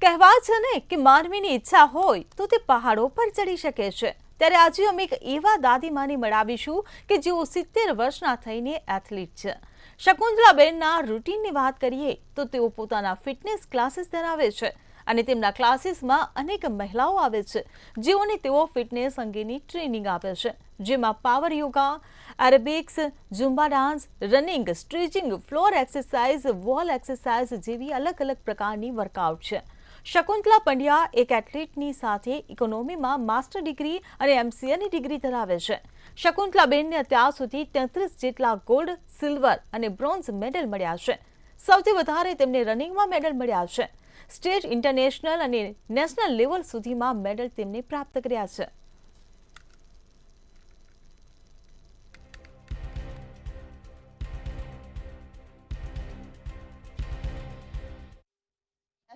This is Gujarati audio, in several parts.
કહેવાય છે ને કે માનવીની ઈચ્છા હોય તો તે પહાડો પર ચડી શકે છે। ત્યારે આજે અમે એક એવા દાદીમાને મળાવીશું કે જેઓ 70 વર્ષના થઈને એથ્લીટ છે। શકુંતલાબેનના રૂટીનની વાત કરીએ તો તેઓ પોતાના ફિટનેસ ક્લાસીસ ધરાવે છે અને તેમના ક્લાસીસમાં અનેક મહિલાઓ આવે છે જેઓને તેઓ ફિટનેસ અંગેની ટ્રેનિંગ આપે છે, જેમાં power yoga, aerobics, ઝુમ્બા dance, running, stretching, floor exercise, wall exercise જેવી અલગ અલગ પ્રકારની વર્કઆઉટ છે। શકુંતલા પંડ્યા એક એથ્લીટની સાથે ઇકોનોમીમાં માસ્ટર ડિગ્રી અને MCAની ડિગ્રી ધરાવે છે। શકુંતલાબેનને અત્યાર સુધી 33 જેટલા ગોલ્ડ, સિલ્વર અને બ્રોન્ઝ મેડલ મળ્યા છે। સૌથી વધારે તેમને રનિંગમાં મેડલ મળ્યા છે। સ્ટેટ, ઇન્ટરનેશનલ અને નેશનલ લેવલ સુધીમાં મેડલ તેમને પ્રાપ્ત કર્યા છે।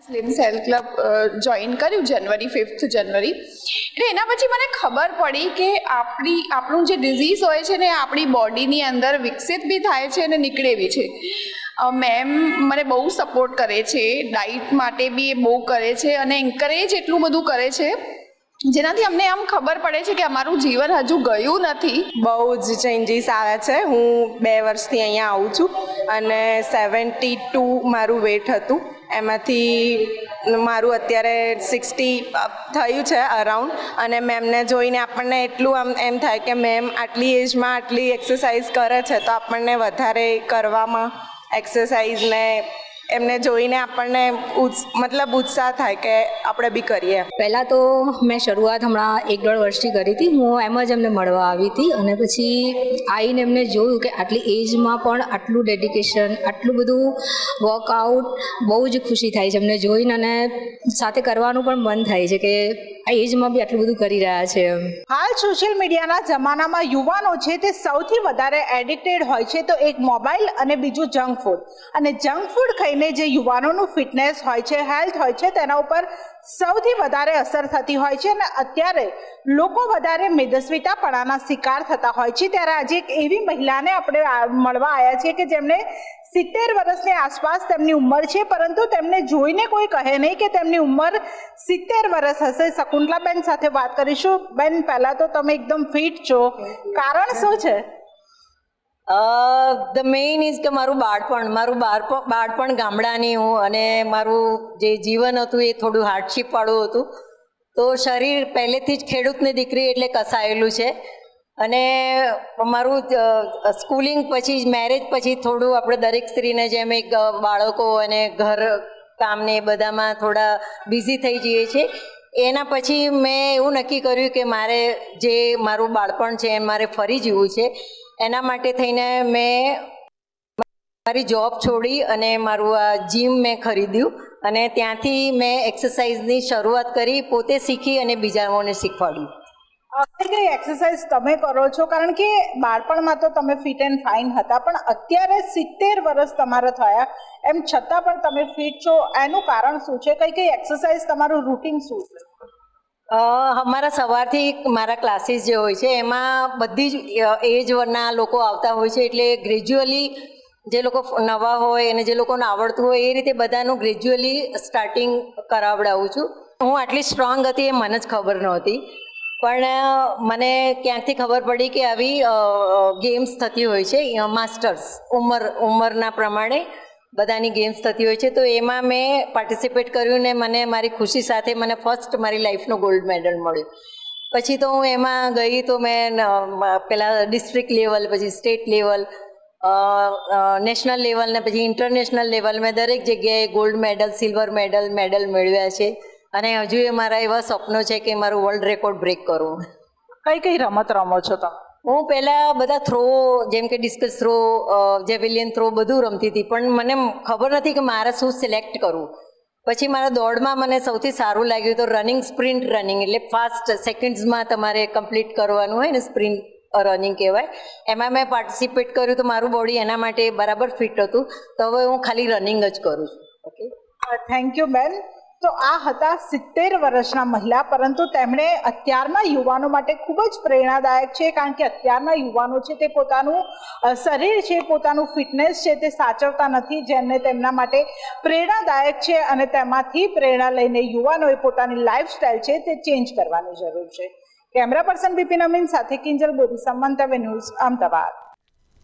સ્લિમ સેલ્ફ ક્લબ જોઈન કર્યું જનવરી 5th જનવરી એટલે એના પછી મને ખબર પડી કે આપણું જે ડિઝીઝ હોય છે ને આપણી બોડીની અંદર વિકસિત બી થાય છે અને નીકળે બી છે। મેમ મને બહુ સપોર્ટ કરે છે, ડાઇટ માટે બી એ બહુ કરે છે અને એન્કરેજ એટલું બધું કરે છે જેનાથી અમને આમ ખબર પડે છે કે અમારું જીવન હજુ ગયું નથી। બહુ જ ચેન્જીસ આવ્યા છે। હું 2 વર્ષથી અહીંયા આવું છું અને 72 મારું વેટ હતું, એમાંથી મારું અત્યારે 60 થયું છે અરાઉન્ડ। અને મેમને જોઈને આપણને એટલું આમ એમ થાય કે મેમ આટલી એજમાં આટલી એક્સરસાઇઝ કરે છે તો આપણને વધારે કરવામાં એક્સરસાઇઝને એમને જોઈને આપણને મતલબ ઉત્સાહ થાય કે આપણે બી કરીએ। પહેલાં તો મેં શરૂઆત હમણાં 1-1.5 વર્ષથી કરી હતી। હું એમ જ એમને મળવા આવી હતી અને પછી આવીને એમને જોયું કે આટલી એજમાં પણ આટલું ડેડિકેશન, આટલું બધું વર્કઆઉટ, બહુ જ ખુશી થાય છે એમને જોઈને અને સાથે કરવાનું પણ મન થાય છે કે આ એજમાં બી આટલું બધું કરી રહ્યા છે એમ। હાલ સોશિયલ મીડિયાના જમાનામાં યુવાનો છે તે સૌથી વધારે એડિક્ટેડ હોય છે તો એક મોબાઈલ અને બીજું જંક ફૂડ। અને જંક ફૂડ ખાઈને જે યુવાનોનું ફિટનેસ હોય છે, હેલ્થ હોય છે, તેના ઉપર સૌથી વધારે અસર થતી હોય છે અને અત્યારે લોકો વધારે મેદસ્વીતાપણાના શિકાર થતા હોય છે। ત્યારે આજે એક એવી મહિલાને આપણે મળવા આવ્યા છીએ કે જેમને 70 વર્ષની આસપાસ તેમની ઉંમર છે, પરંતુ તેમને જોઈને કોઈ કહે નહીં કે તેમની ઉંમર 70 વર્ષ હશે। શકુંતલાબેન સાથે વાત કરીશું। બેન, પહેલા તો તમે એકદમ ફિટ છો, કારણ શું છે? ધ મેઇન ઇઝ કે મારું બાળપણ ગામડાની હું અને મારું જે જીવન હતું એ થોડું હાર્ડશીપવાળું હતું। તો શરીર પહેલેથી જ ખેડૂતની દીકરી એટલે કસાયેલું છે અને મારું સ્કૂલિંગ પછી મેરેજ પછી થોડું આપણે દરેક સ્ત્રીને જેમ એક બાળકો અને ઘર કામને એ બધામાં થોડા બિઝી થઈ જઈએ છીએ। એના પછી મેં એવું નક્કી કર્યું કે મારે જે મારું બાળપણ છે એ મારે ફરી જીવવું છે। એના માટે થઈને મેં મારી જોબ છોડી અને મારું આ જીમ મેં ખરીદ્યું અને ત્યાંથી મેં એક્સરસાઇઝની શરૂઆત કરી, પોતે શીખી અને બીજાઓને શીખવાડ્યું। કઈ એક્સરસાઇઝ તમે કરો છો? કારણ કે બાળપણમાં તો તમે ફિટ એન્ડ ફાઇન હતા, પણ અત્યારે 70 વર્ષ તમારા થયા એમ છતાં પણ તમે ફિટ છો, એનું કારણ શું છે? કઈ એક્સરસાઇઝ, તમારું રૂટીન શું છે? અમારા સવારથી મારા ક્લાસીસ જે હોય છે એમાં બધી જ એજના લોકો આવતા હોય છે, એટલે ગ્રેજ્યુઅલી જે લોકો નવા હોય અને જે લોકોને આવડતું હોય એ રીતે બધાનું ગ્રેજ્યુઅલી સ્ટાર્ટિંગ કરાવડાવું છું। હું આટલી સ્ટ્રોંગ હતી એ મને જ ખબર નહોતી, પણ મને ક્યાંકથી ખબર પડી કે આવી ગેમ્સ થતી હોય છે, માસ્ટર્સ ઉંમરના પ્રમાણે બધાની ગેમ્સ થતી હોય છે। તો એમાં મેં પાર્ટિસિપેટ કર્યું ને મને મારી ખુશી સાથે મને ફર્સ્ટ મારી લાઈફનો ગોલ્ડ મેડલ મળ્યો। પછી તો હું એમાં ગઈ તો મેં પેલા ડિસ્ટ્રિક્ટ લેવલ, પછી સ્ટેટ લેવલ, નેશનલ લેવલ ને પછી ઇન્ટરનેશનલ લેવલ મેં દરેક જગ્યાએ ગોલ્ડ મેડલ, સિલ્વર મેડલ મેળવ્યા છે અને હજુ એ મારા એવા સપનો છે કે મારું વર્લ્ડ રેકોર્ડ બ્રેક કરું। કઈ રમત રમો છો તમે? હું પહેલાં બધા થ્રો, જેમ કે ડિસ્કસ થ્રો, જેવેલિયન થ્રો બધું રમતી હતી, પણ મને ખબર નથી કે મારે શું સિલેક્ટ કરવું। પછી મારા દોડમાં મને સૌથી સારું લાગ્યું તો રનિંગ, સ્પ્રિન્ટ રનિંગ, એટલે ફાસ્ટ સેકન્ડ્સમાં તમારે કમ્પ્લીટ કરવાનું હોય ને, સ્પ્રિન્ટ રનિંગ કહેવાય। એમાં મેં પાર્ટિસિપેટ કર્યું તો મારું બોડી એના માટે બરાબર ફિટ હતું, તો હવે હું ખાલી રનિંગ જ કરું છું। ઓકે, થેન્ક યુ બેન। તો આ હતા 70 વર્ષના મહિલા, પરંતુ તેમણે અત્યારના યુવાનો માટે ખૂબ જ પ્રેરણાદાયક છે, કારણ કે અત્યારના યુવાનો છે તે પોતાનું શરીર છે, પોતાનું ફિટનેસ છે તે સાચવતા નથી, જેમને તેમના માટે પ્રેરણાદાયક છે અને તેમાંથી પ્રેરણા લઈને યુવાનોએ પોતાની લાઈફસ્ટાઈલ છે તે ચેન્જ કરવાની જરૂર છે. કેમેરા પર્સન બિપિન અમીન સાથે કિંજલ બોરીસા, મંતવ્ય ન્યૂઝ, અમદાવાદ.